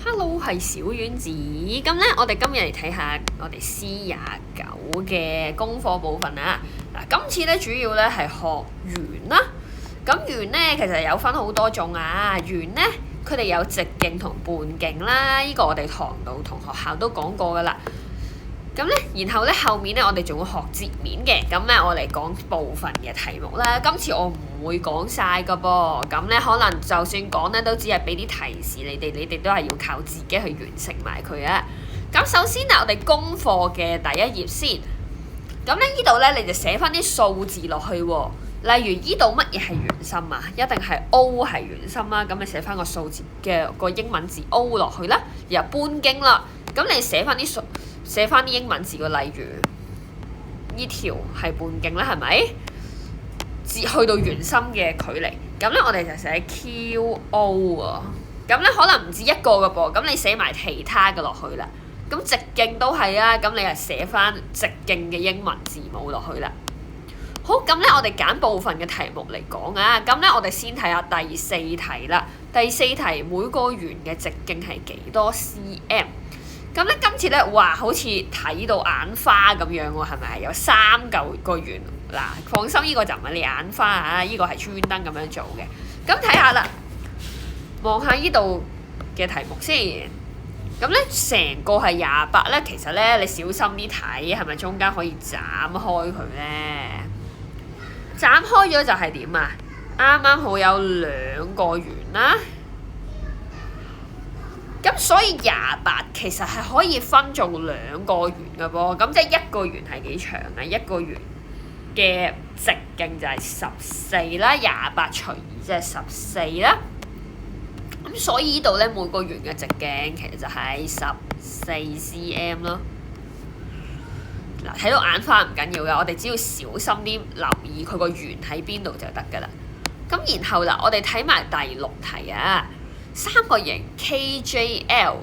Hello，係小丸子。咁咧，我哋今日嚟睇下我哋 C29嘅功課部分啊。嗱，今次咧主要咧係學圓啦。咁圓咧其實有分好多種啊。圓咧佢哋有直徑同半徑啦，呢個我哋堂度同學校都講過噶啦。咁咧，然後咧後面咧我哋仲會學截面嘅。咁咧我嚟講部分嘅題目啦。今次我唔會講晒噶噃。咁咧可能就算講咧，都只係俾啲提示你哋都係要靠自己去完成埋佢啊。咁首先我哋功課嘅第一頁先。咁咧呢度咧你就寫翻啲數字落去喎。例如呢度乜嘢係圓心啊？一定係 O 係圓心啦。咁你寫翻個數字嘅個英文字 O 落去啦。然後半徑啦，咁你寫翻啲英文字個，例如呢條係半徑啦，係咪？去到圓心嘅距離，咁咧我哋就寫 QO 啊。咁咧可能唔止一個嘅噃，咁你寫埋其他嘅落去啦。咁直徑都係啊，咁你係寫翻直徑嘅英文字母落去啦。好，咁咧我哋揀部分嘅題目嚟講啊。咁咧我哋先睇下第四題啦。第四題每個圓嘅直徑係幾多 cm？咁咧今次咧，哇，好似睇到眼花咁樣喎，係咪？有3嚿個圓嗱，放心，呢個就唔係你眼花啊，呢個係專登咁樣做嘅。咁睇下啦，望下呢度嘅題目先。咁咧成個係28咧，其實咧你小心啲睇，係咪中間可以斬開佢咧？斬開咗就係點啊？啱啱好有2個圓啦。咁所以28其實係可以分做2個圓嘅噃。咁即係一個圓係幾長啊？一個圓嘅直徑就係14啦，28除2即係14啦。咁所以呢度咧每個圓嘅直徑其實就係14 cm 咯。嗱，睇到眼花唔緊要嘅，我哋只要小心啲留意佢個圓喺邊度就得㗎啦。咁然後啦，我哋睇埋第6題啊。三角形 KJL，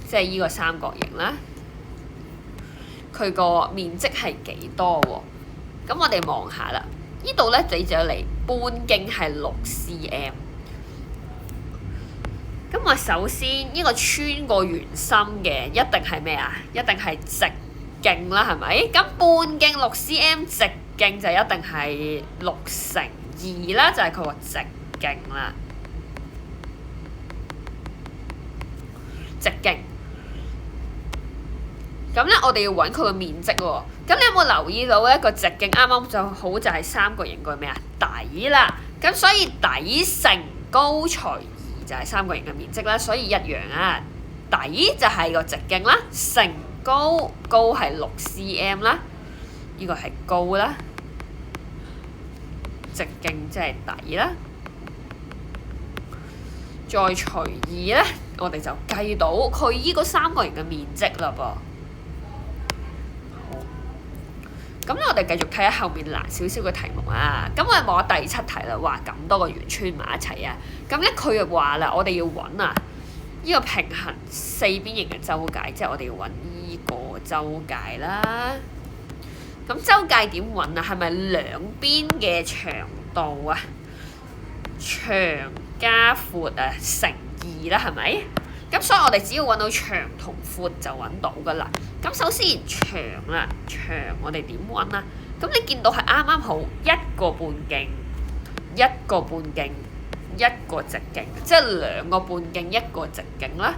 即係呢個三角形啦，佢個面積係幾多喎？咁我哋望下啦，呢度咧你就嚟半徑係6 cm。咁我首先呢個穿過圓心嘅一定係咩啊？一定係直徑啦，係咪？咁半徑6 cm， 直徑就一定係6乘2啦，就係佢個直徑啦。直徑，咁咧我哋要揾佢個面積喎。咁你有冇留意到咧個直徑啱啱就好就係三角形個咩啊？底啦。咁所以底乘高除2就係三角形嘅面積啦。所以一樣啊，底就係個直徑啦，乘高係6 cm 啦，呢個係高啦，直徑即係底啦。再除2咧，我哋就計到佢依個三角形嘅面積啦噃。咁我哋繼續睇下後面難少少嘅題目啊。咁我哋望下第7題啦，哇，咁多個圓穿埋一齊啊。咁咧佢又話啦，我哋要揾啊呢個平衡4邊形嘅周界，即係我哋要揾呢個周界啦。咁周界點揾啊？係咪兩邊嘅長度啊？長加闊啊，乘2啦，係咪？咁所以我哋只要揾到長同闊就揾到噶啦。咁首先長啦，長我哋點揾啊？咁你見到係啱啱好一個半徑，一個半徑，一個直徑，即係2個半徑一個直徑啦。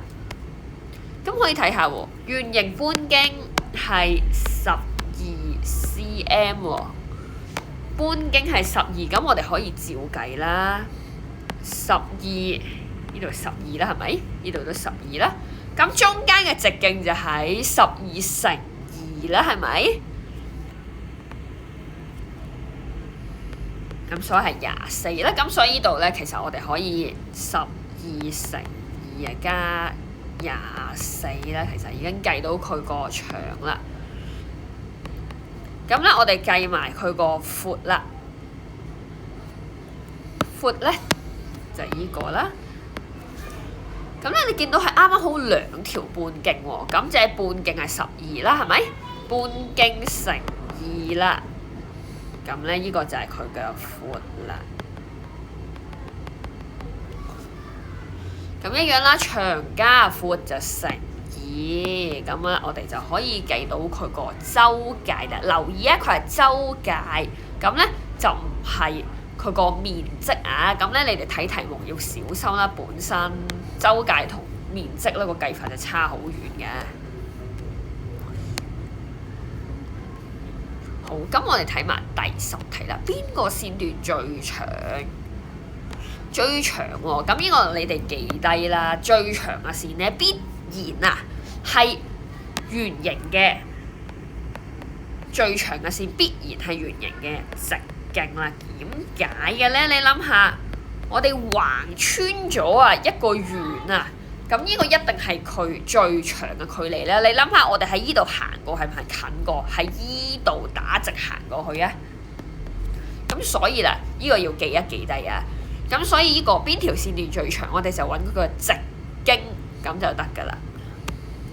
咁可以睇下喎，圓形半徑係12 cm 喎，半徑係12，咁我哋可以照計啦。12呢度12啦，係咪？呢度都12啦。咁中間嘅直徑就係12乘2啦，係咪？咁所以係24啦。咁所以呢度咧，其實我哋可以12乘2啊加24啦，其實已經計到佢個長啦。咁咧，我哋計埋佢個闊啦。闊咧就係呢個啦。咁咧，你見到係啱啱好2條半徑喎，咁即係半徑係12啦，係咪？半徑乘2啦，咁咧呢個就係佢嘅闊啦。咁一樣啦，長加闊就乘2，咁咧我哋就可以計到佢個周界啦。留意啊，佢係周界，咁咧就唔係佢個面積啊。咁咧你哋睇題目要小心啦，本身周界同面積呢個計法就差好遠嘅。好，咁我哋睇埋第10題啦。邊個線段最長？最長喎，咁呢個你哋記低啦。最長嘅線咧，必然啊係圓形嘅。最長嘅線必然係圓形嘅直徑啦。點解嘅咧？你諗下，我哋橫穿咗啊一個圓啊，咁呢個一定係佢最長嘅距離咧。你諗下，我哋喺依度行過係唔係近過？喺依度打直行過去啊？咁所以啦，呢個要記一記低啊。咁所以呢個邊條線段最長，我哋就揾佢個直徑咁就得㗎啦。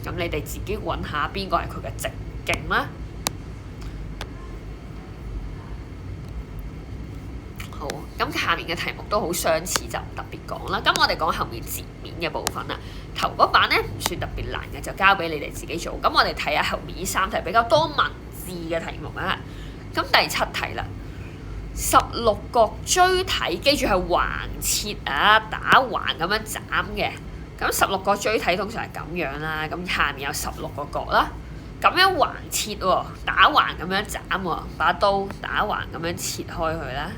咁你哋自己揾下邊個係佢嘅直徑啦。好，咁下面嘅題目都好相似，就唔特別講啦。咁我哋講後面截面嘅部分啦。頭嗰版咧唔算特別難嘅，就交俾你哋自己做。咁我哋睇下後面呢3題比較多文字嘅題目啊。咁第7題啦。16角錐體，記住係橫切啊，打橫咁樣斬嘅。咁16角錐體通常係咁樣啦，咁下面有16個角啦，咁樣橫切喎，打橫咁樣斬喎，把刀打橫咁樣切開佢啦。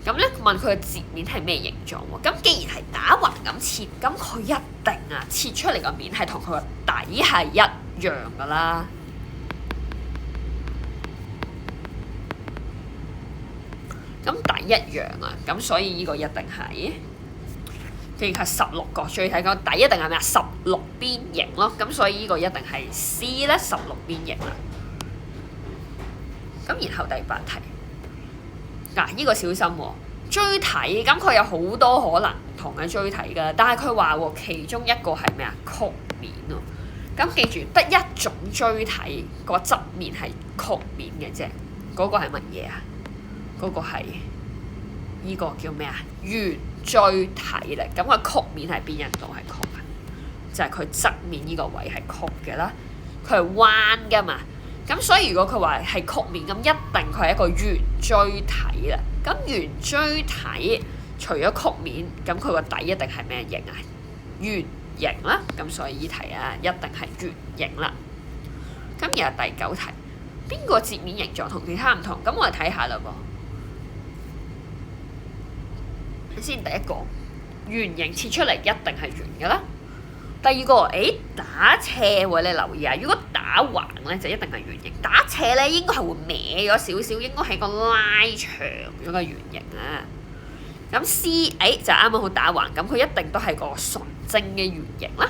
咁咧問佢嘅截面係咩形狀喎？咁既然係打橫咁切，咁佢一定啊切出嚟個面係同佢個底係一樣噶啦。咁底一樣啊，咁所以呢個一定係，既然係16角錐體，咁底一定係咩啊？16邊形咯，咁所以呢個一定係 C 咧，16邊形啦。咁然後第8題，嗱呢個小心喎，錐體咁佢有好多可能唔同嘅錐體㗎，但係佢話喎其中一個係咩啊？曲面喎，咁記住得一種錐體個側面係曲面嘅啫，嗰個係乜嘢啊？嗰個係呢個叫咩啊？圓錐體嚟，咁個曲面係邊一度係曲啊？就係佢側面呢個位係曲嘅啦，佢係彎㗎嘛。咁所以如果佢話係曲面，咁一定佢係一個圓錐體啦。咁圓錐體除咗曲面，咁佢個底一定係咩形啊？圓形啦。咁所以呢題啊，一定係圓形啦。咁然後第9題，邊個截面形狀同其他唔同？咁我哋睇下啦噃。先第一個圓形切出嚟一定係圓嘅啦。第二個，打斜喎，你留意下，如果打橫咧就一定係圓形，打斜咧應該係會歪咗少少，應該係個拉長咗嘅圓形啊。咁 C 就啱啱好打橫，咁佢一定都係個純正嘅圓形啦。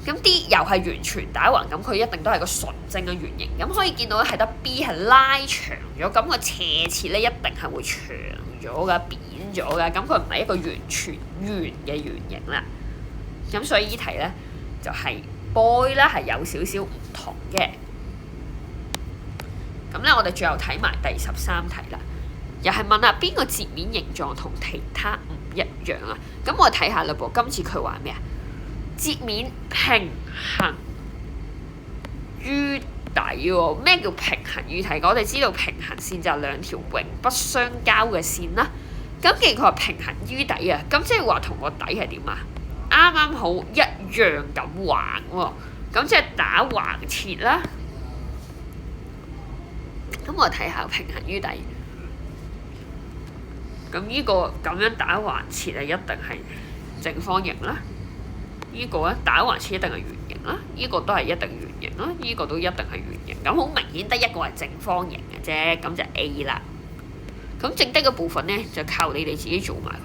咁 D 又係完全打橫，咁佢一定都係個純正嘅圓形。咁可以見到係得 B 係拉長咗，咁個斜切咧一定係會長咗噶，扁咗噶，咁佢唔係一個完全圓嘅圓形啦。咁所以呢題咧就係 boy 咧係有少少唔同嘅。咁咧我哋最後睇埋第13題啦，又係問下邊個截面形狀同其他唔一樣啊？咁我睇下啦噃，今次佢話咩啊？截面平衡於底喎。咩叫平衡於底？我哋知道平衡線就係兩條永不相交嘅線啦。咁既然佢話平衡於底啊，咁即係話同個底係點啊？啱啱好一樣咁橫喎，咁即係打橫切啦。咁我睇下平衡於底，咁呢個咁樣打橫切啊，一定係正方形啦。呢個咧打橫切一定係圓形啦，呢個都係一定圓形啦，呢個都一定係圓形。咁好明顯得一個係正方形嘅啫，咁就 A 啦。咁剩低嘅部分咧就靠你哋自己做埋佢。